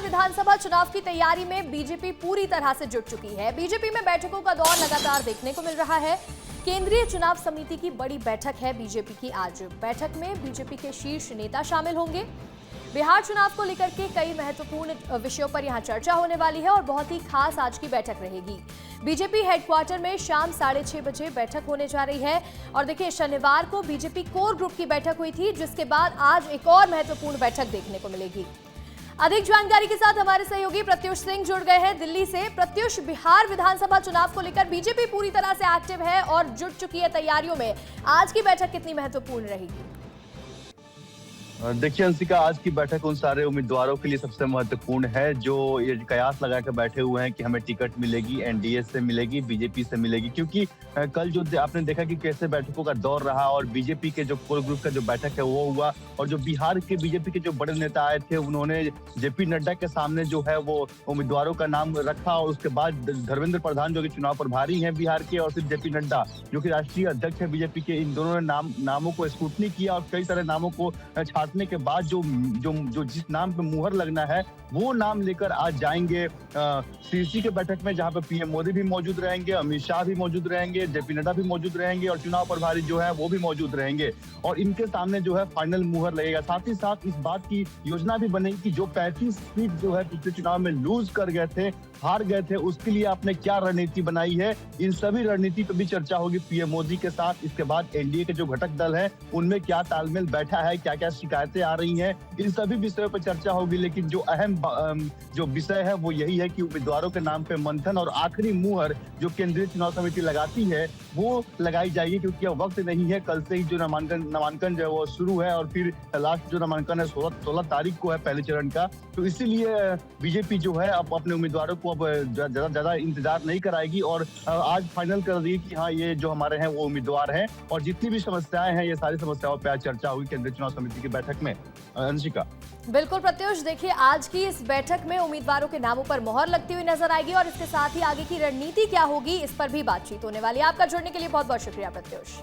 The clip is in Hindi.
विधानसभा चुनाव की तैयारी में बीजेपी पूरी तरह से जुट चुकी है। बीजेपी में बैठकों का दौर लगातार देखने को मिल रहा है। केंद्रीय चुनाव समिति की बड़ी बैठक है बीजेपी की आज। बैठक में बीजेपी के शीर्ष नेता शामिल होंगे। बिहार चुनाव को लेकर के कई महत्वपूर्ण विषयों पर यहां चर्चा होने वाली है और बहुत ही खास आज की बैठक रहेगी। बीजेपी हेडक्वार्टर में शाम 6:30 बजे बैठक होने जा रही है। और देखिए, शनिवार को बीजेपी कोर ग्रुप की बैठक हुई थी, जिसके बाद आज एक और महत्वपूर्ण बैठक देखने को मिलेगी। अधिक जानकारी के साथ हमारे सहयोगी प्रत्युष सिंह जुड़ गए हैं दिल्ली से। प्रत्युष, बिहार विधानसभा चुनाव को लेकर बीजेपी पूरी तरह से एक्टिव है और जुट चुकी है तैयारियों में। आज की बैठक कितनी महत्वपूर्ण रहेगी? देखिए अंशिका, आज की बैठक उन सारे उम्मीदवारों के लिए सबसे महत्वपूर्ण है जो ये कयास लगा कर बैठे हुए हैं कि हमें टिकट मिलेगी, एनडीए से मिलेगी, बीजेपी से मिलेगी। क्योंकि कल जो आपने देखा कि कैसे बैठकों का दौर रहा और बीजेपी के जो कोर ग्रुप का जो बैठक है वो हुआ, और जो बिहार के बीजेपी के जो बड़े नेता आए थे उन्होंने जेपी नड्डा के सामने जो है वो उम्मीदवारों का नाम रखा। और उसके बाद धर्मेंद्र प्रधान जो कि चुनाव प्रभारी हैं बिहार के, और फिर जेपी नड्डा जो कि राष्ट्रीय अध्यक्ष है बीजेपी के, इन दोनों ने नामों को स्क्रूटनी किया और कई सारे नामों को छांटने के बाद जो जिस नाम पे मुहर लगना है वो नाम लेकर आज जाएंगे सीसी के बैठक में, जहां पे पीएम मोदी भी मौजूद रहेंगे, अमित शाह भी मौजूद रहेंगे, जेपी नड्डा भी मौजूद रहेंगे और चुनाव प्रभारी जो है वो भी मौजूद रहेंगे। और इनके सामने जो है फाइनल मुहर लगेगा। साथ ही साथ इस बात की योजना भी बनेगी कि जो 35 सीट जो है पिछले चुनाव में लूज कर गए थे, हार गए थे, उसके लिए आपने क्या रणनीति बनाई है। इन सभी रणनीति पर भी चर्चा होगी पीएम मोदी के साथ। इसके बाद एनडीए के जो घटक दल है उनमें क्या तालमेल बैठा है, क्या क्या शिकायतें आ रही हैं, इन सभी विषयों पर चर्चा होगी। लेकिन जो अहम जो विषय है वो यही है कि उम्मीदवारों के नाम पे मंथन और आखिरी मुहर जो केंद्रीय चुनाव समिति लगाती है वो लगाई जाएगी। क्योंकि अब वक्त नहीं है, कल से ही जो नामांकन जो है वो शुरू है और फिर लास्ट जो नामांकन है 16 तारीख को है पहले चरण का। तो इसीलिए बीजेपी जो है अब अपने उम्मीदवारों को अब ज्यादा इंतजार नहीं कराएगी और आज फाइनल कर दी कि हाँ, ये जो हमारे हैं वो उम्मीदवार हैं और जितनी भी समस्याएं हैं ये सारी समस्याओं पर आज चर्चा होगी केंद्रीय चुनाव समिति की बैठक में। अंशिका। बिल्कुल प्रत्युष, देखिए आज की इस बैठक में उम्मीदवारों के नामों पर मोहर लगती हुई नजर आएगी और इसके साथ ही आगे की रणनीति क्या होगी इस पर भी बातचीत होने वाली है। आपका जुड़ने के लिए बहुत बहुत शुक्रिया प्रत्युष।